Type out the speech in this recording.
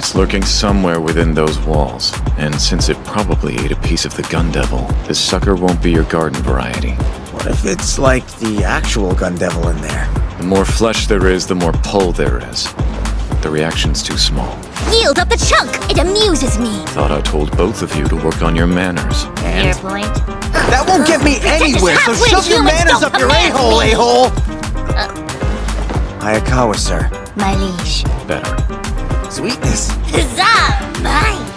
It's lurking somewhere within those walls, and since it probably ate a piece of the gun devil, this sucker won't be your garden variety. What if it's like the actual gun devil in there? The more flesh there is, the more pull there is. The reaction's too small. Yield up the chunk! It amuses me! Thought I told both of you to work on your manners. Fair point. That won't get me anywhere, so shove your manners up your a-hole, a-hole! Hayakawa, sir. My liege. Better. Sweetness. Huzzah! Mine!